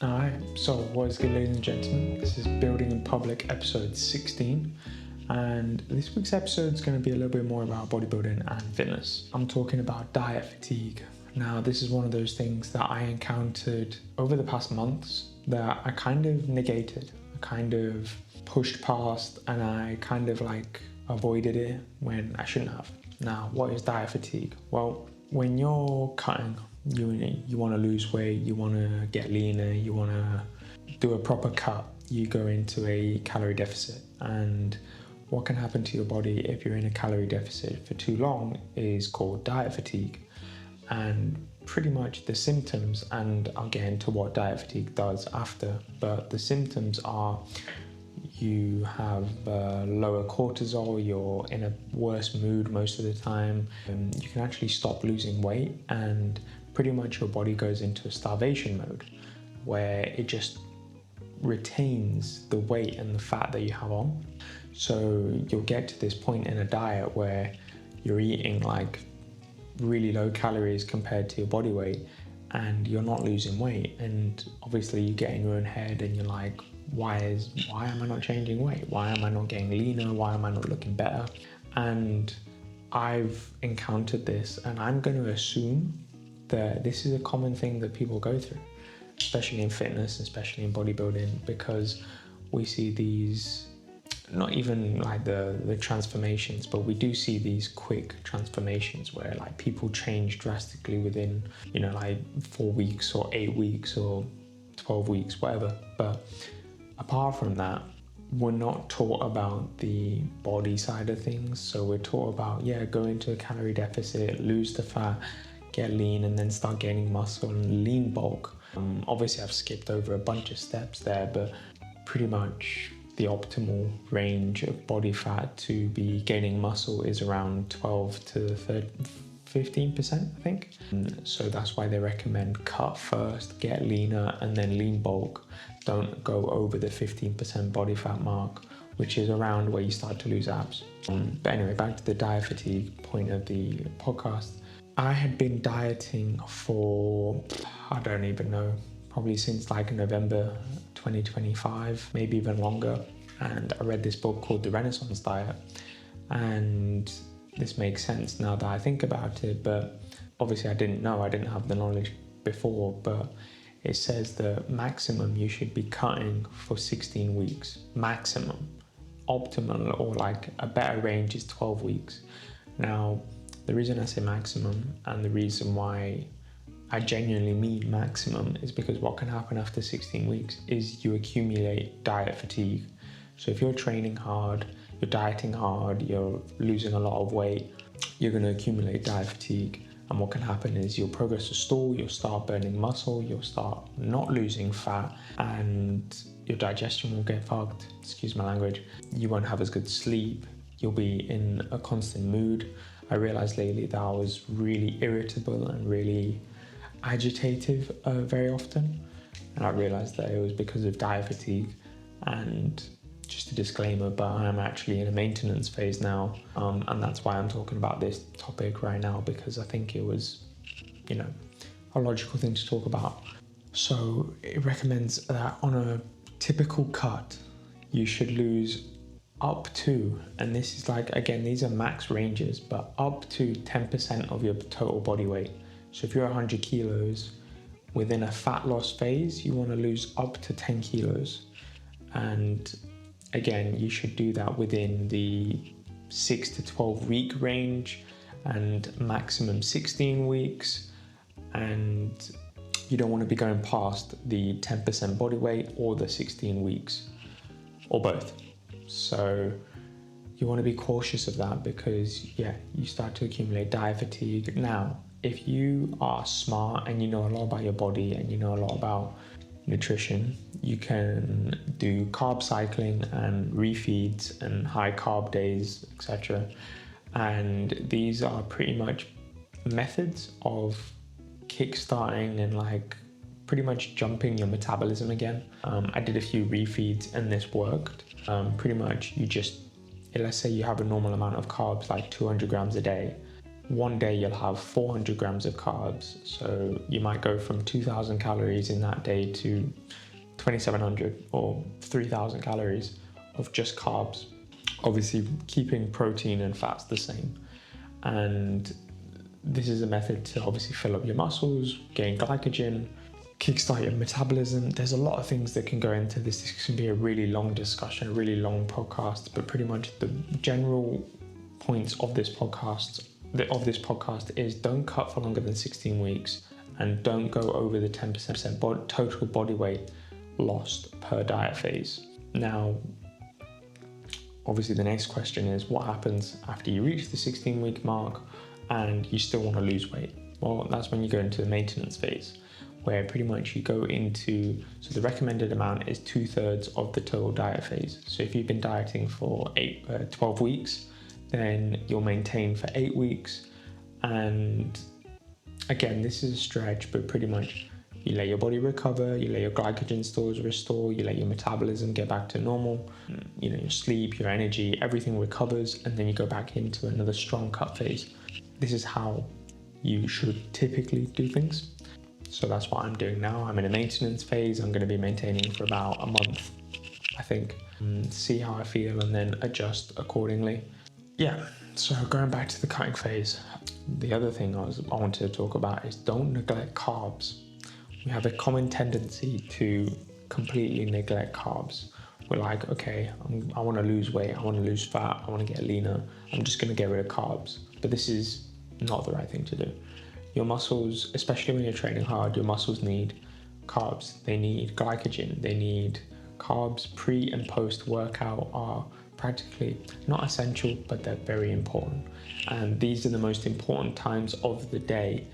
Alright, so what is good, ladies and gentlemen? This is Building in Public episode 16, and this week's episode is going to be a little bit more about bodybuilding and fitness. I'm talking about diet fatigue. Now, this is one of those things that I encountered over the past months that I kind of negated, I kind of pushed past, and I kind of avoided it when I shouldn't have. Now, what is diet fatigue? Well, when you're cutting, you want to lose weight, you want to get leaner, you want to do a proper cut, you go into a calorie deficit. And what can happen to your body if you're in a calorie deficit for too long is called diet fatigue. And pretty much the symptoms, and I'll get into what diet fatigue does after, but the symptoms are you have lower cortisol, you're in a worse mood most of the time, and you can actually stop losing weight, and pretty much your body goes into a starvation mode where it just retains the weight and the fat that you have on. So you'll get to this point in a diet where you're eating like really low calories compared to your body weight and you're not losing weight, and obviously you get in your own head and you're like, why am I not changing weight? Why am I not getting leaner? Why am I not looking better? And I've encountered this, and I'm going to assume that this is a common thing that people go through, especially in fitness, especially in bodybuilding, because we see these, not even like the transformations, but we do see these quick transformations where like people change drastically within, 4 weeks or 8 weeks or 12 weeks, whatever. But apart from that, we're not taught about the body side of things. So we're taught about, go into a calorie deficit, lose the fat, get lean, and then start gaining muscle and lean bulk. Obviously I've skipped over a bunch of steps there, but pretty much the optimal range of body fat to be gaining muscle is around 12 to 15%, I think. So that's why they recommend cut first, get leaner, and then lean bulk. Don't go over the 15% body fat mark, which is around where you start to lose abs. But anyway, back to the diet fatigue point of the podcast. I had been dieting for, I don't even know, probably since like November 2025, maybe even longer. And I read this book called The Renaissance Diet. And this makes sense now that I think about it, but obviously I didn't have the knowledge before, but it says the maximum you should be cutting for 16 weeks, maximum. Optimal, or like a better range, is 12 weeks. Now, the reason I say maximum, and the reason why I genuinely mean maximum, is because what can happen after 16 weeks is you accumulate diet fatigue. So if you're training hard, you're dieting hard, you're losing a lot of weight, you're going to accumulate diet fatigue. And what can happen is you'll progress to stall, you'll start burning muscle, you'll start not losing fat, and your digestion will get fucked, excuse my language. You won't have as good sleep, you'll be in a constant mood. I realized lately that I was really irritable and really agitative very often. And I realized that it was because of diet fatigue. And just a disclaimer, but I'm actually in a maintenance phase now, and that's why I'm talking about this topic right now, because I think it was, a logical thing to talk about. So it recommends that on a typical cut, you should lose up to, and this is like, again, these are max ranges, but up to 10% of your total body weight. So if you're 100 kilos, within a fat loss phase, you want to lose up to 10 kilos. And again, you should do that within the 6 to 12 week range and maximum 16 weeks. And you don't want to be going past the 10% body weight or the 16 weeks, or both. So you want to be cautious of that, because you start to accumulate diet fatigue. Now, if you are smart and you know a lot about your body and you know a lot about nutrition, you can do carb cycling and refeeds and high carb days, etc. And these are pretty much methods of kickstarting and like pretty much jumping your metabolism again. I did a few refeeds and this worked. Pretty much let's say you have a normal amount of carbs, like 200 grams a day. one day you'll have 400 grams of carbs. So you might go from 2,000 calories in that day to 2,700 or 3,000 calories of just carbs. Obviously keeping protein and fats the same. And this is a method to obviously fill up your muscles, gain glycogen, kickstart your metabolism. There's a lot of things that can go into this. This can be a really long discussion, a really long podcast, but pretty much the general points of this podcast is don't cut for longer than 16 weeks and don't go over the 10% total body weight lost per diet phase. Now, obviously the next question is what happens after you reach the 16-week mark and you still want to lose weight? Well, that's when you go into the maintenance phase, where pretty much you go into, so the recommended amount is 2/3 of the total diet phase. So if you've been dieting for 12 weeks, then you'll maintain for 8 weeks. And again, this is a stretch, but pretty much you let your body recover, you let your glycogen stores restore, you let your metabolism get back to normal, your sleep, your energy, everything recovers, and then you go back into another strong cut phase. This is how you should typically do things. So that's what I'm doing now. I'm in a maintenance phase. I'm going to be maintaining for about a month, I think, see how I feel and then adjust accordingly. Yeah, so going back to the cutting phase, the other thing I wanted to talk about is don't neglect carbs. We have a common tendency to completely neglect carbs. We're like, okay, I want to lose weight, I want to lose fat, I want to get leaner, I'm just going to get rid of carbs. But this is not the right thing to do. Your muscles, especially when you're training hard, your muscles need carbs. They need glycogen. They need carbs. Pre and post workout are practically not essential, but they're very important. And these are the most important times of the day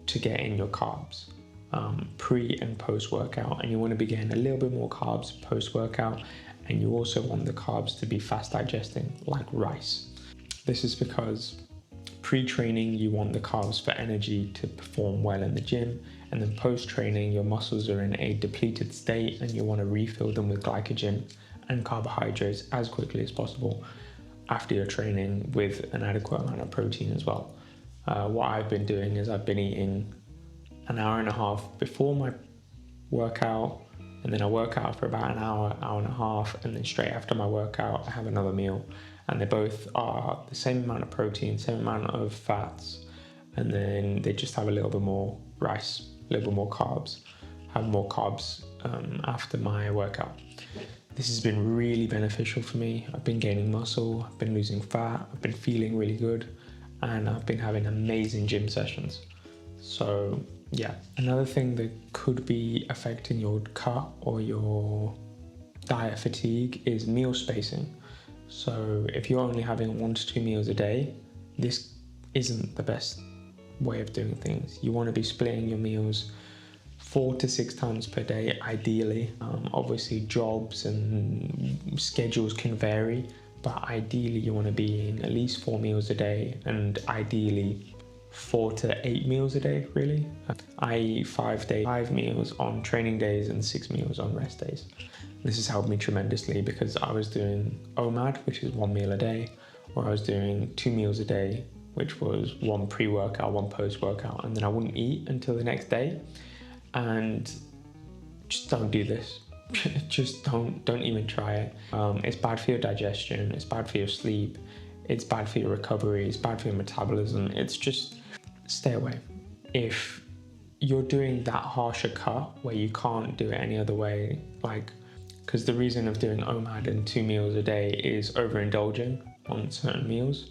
to get in your carbs, pre and post workout. And you want to be getting a little bit more carbs post workout. And you also want the carbs to be fast digesting, like rice. This is because pre-training, you want the carbs for energy to perform well in the gym, and then post-training, your muscles are in a depleted state and you want to refill them with glycogen and carbohydrates as quickly as possible after your training with an adequate amount of protein as well. What I've been doing is I've been eating an hour and a half before my workout, and then I work out for about an hour, hour and a half, and then straight after my workout, I have another meal. And they both are the same amount of protein, same amount of fats, and then they just have a little bit more rice, a little bit more carbs. Have more carbs after my workout. This has been really beneficial for me. I've been gaining muscle, I've been losing fat, I've been feeling really good, and I've been having amazing gym sessions. So yeah, another thing that could be affecting your cut or your diet fatigue is meal spacing. So if you're only having 1 to 2 meals a day, this isn't the best way of doing things. You want to be splitting your meals 4 to 6 times per day, ideally. Obviously, jobs and schedules can vary, but ideally you want to be eating at least 4 meals a day, and ideally 4 to 8 meals a day, really. I eat 5 meals on training days and 6 meals on rest days. This has helped me tremendously because I was doing OMAD, which is 1 meal a day, or I was doing 2 meals a day, which was 1 pre-workout, 1 post-workout, and then I wouldn't eat until the next day. And just don't do this. Just don't even try it. It's bad for your digestion, it's bad for your sleep, it's bad for your recovery, it's bad for your metabolism. It's just stay away. If you're doing that harsher cut where you can't do it any other way, because the reason of doing OMAD and 2 meals a day is overindulging on certain meals.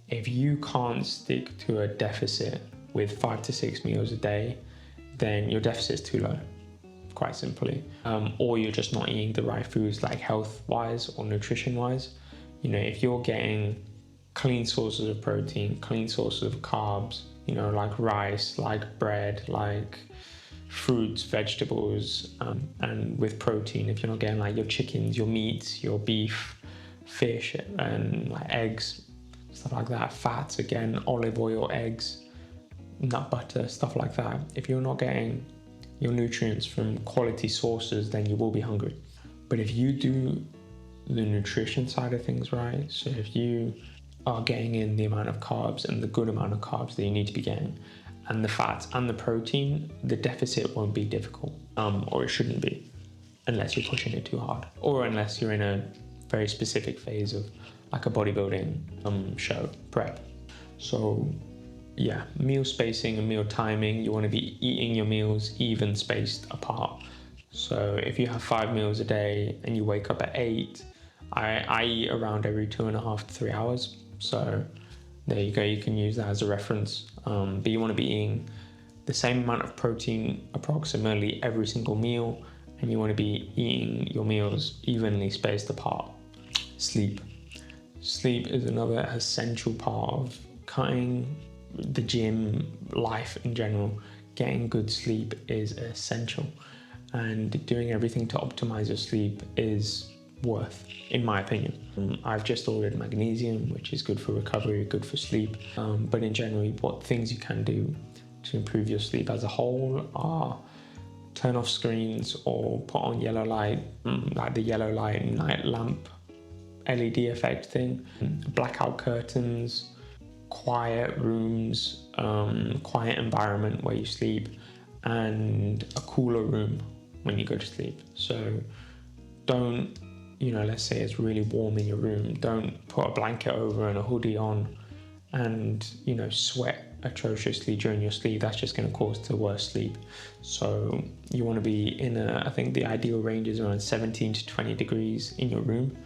If you can't stick to a deficit with 5 to 6 meals a day, then your deficit is too low, quite simply. Or you're just not eating the right foods, like health-wise or nutrition-wise. If you're getting clean sources of protein, clean sources of carbs, like rice, like bread, like fruits, vegetables, and with protein, if you're not getting like your chickens, your meats, your beef, fish, and like eggs, stuff like that, fats, again, olive oil, eggs, nut butter, stuff like that. If you're not getting your nutrients from quality sources, then you will be hungry. But if you do the nutrition side of things right, so if you are getting in the amount of carbs and the good amount of carbs that you need to be getting, and the fats and the protein, the deficit won't be difficult, or it shouldn't be, unless you're pushing it too hard, or unless you're in a very specific phase of like a bodybuilding show prep. So yeah, meal spacing and meal timing, you want to be eating your meals even spaced apart. So if you have 5 meals a day and you wake up at 8, I eat around every 2.5 to 3 hours. So there you go, you can use that as a reference. But you want to be eating the same amount of protein approximately every single meal, and you want to be eating your meals evenly spaced apart. Sleep is another essential part of cutting the gym life in general. Getting good sleep is essential, and doing everything to optimize your sleep is worth, in my opinion. I've just ordered magnesium, which is good for recovery, good for sleep, but in general, what things you can do to improve your sleep as a whole are turn off screens or put on yellow light, like the yellow light night lamp LED effect thing, blackout curtains, quiet rooms, quiet environment where you sleep, and a cooler room when you go to sleep. So don't, let's say it's really warm in your room, don't put a blanket over and a hoodie on and, sweat atrociously during your sleep. That's just going to cause the worst sleep. So you want to be in I think the ideal range is around 17 to 20 degrees in your room.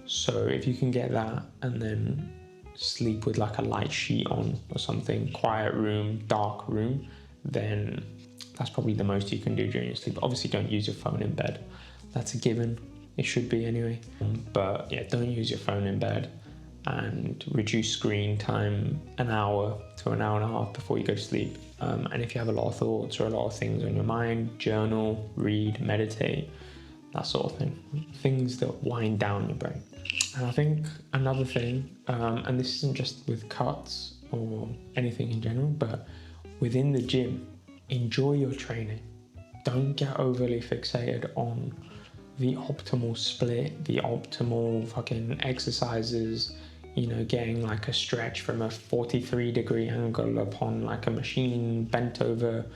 So if you can get that and then sleep with like a light sheet on or something, quiet room, dark room, then that's probably the most you can do during your sleep. Obviously don't use your phone in bed. That's a given. It should be anyway. But yeah, don't use your phone in bed, and reduce screen time an hour to an hour and a half before you go to sleep. And if you have a lot of thoughts or a lot of things on your mind, journal, read, meditate, that sort of thing. Things that wind down your brain. And I think another thing, and this isn't just with cuts or anything in general, but within the gym, enjoy your training. Don't get overly fixated on the optimal split, the optimal fucking exercises, getting like a stretch from a 43-degree angle upon like a machine bent over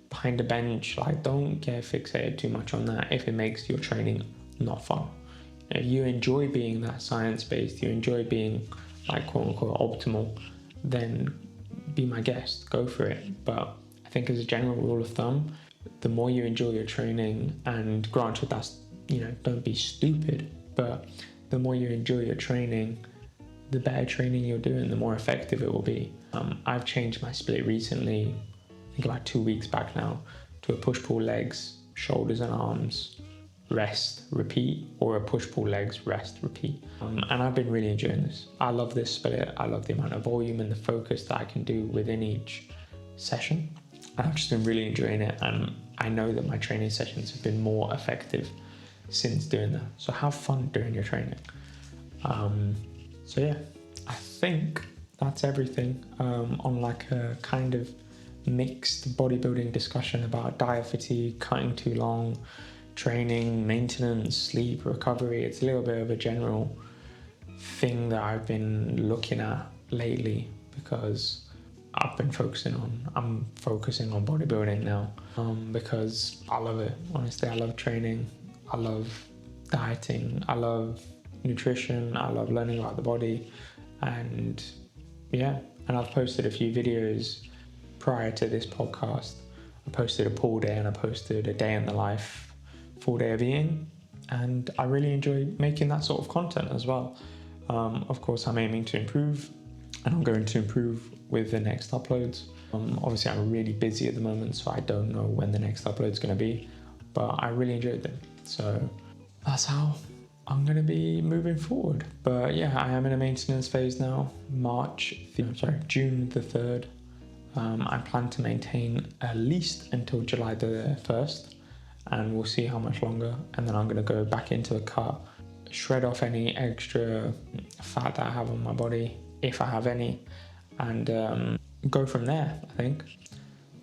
behind a bench. Like, don't get fixated too much on that if it makes your training not fun. If you enjoy being that science-based, you enjoy being like quote-unquote optimal, then be my guest, go for it. But I think as a general rule of thumb, the more you enjoy your training, and granted that's, don't be stupid, but the more you enjoy your training, the better training you're doing, the more effective it will be. I've changed my split recently, I think about 2 weeks back now, to a push-pull legs, shoulders and arms, rest, repeat, or a push-pull legs, rest, repeat. And I've been really enjoying this. I love this split. I love the amount of volume and the focus that I can do within each session. And I've just been really enjoying it. And I know that my training sessions have been more effective since doing that. So have fun during your training. So yeah, I think that's everything on like a kind of mixed bodybuilding discussion about diet fatigue, cutting too long, training, maintenance, sleep, recovery. It's a little bit of a general thing that I've been looking at lately because I'm focusing on bodybuilding now because I love it. Honestly, I love training. I love dieting. I love nutrition. I love learning about the body. And yeah, and I've posted a few videos prior to this podcast. I posted a pull day and I posted a day in the life, full day of eating. And I really enjoy making that sort of content as well. Of course, I'm aiming to improve, and I'm going to improve with the next uploads. Obviously, I'm really busy at the moment, so I don't know when the next upload is going to be, but I really enjoyed them. So that's how I'm going to be moving forward. But yeah, I am in a maintenance phase now. June the 3rd. I plan to maintain at least until July the 1st, and we'll see how much longer. And then I'm going to go back into the cut, shred off any extra fat that I have on my body, if I have any, and go from there, I think.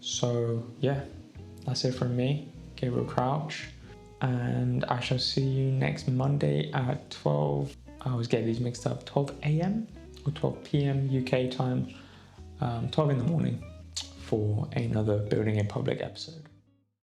So yeah, that's it from me, Gabriel Crouch, and I shall see you next Monday at 12. I always get these mixed up, 12 a.m. or 12 p.m. UK time, 12 in the morning for another Building in Public episode.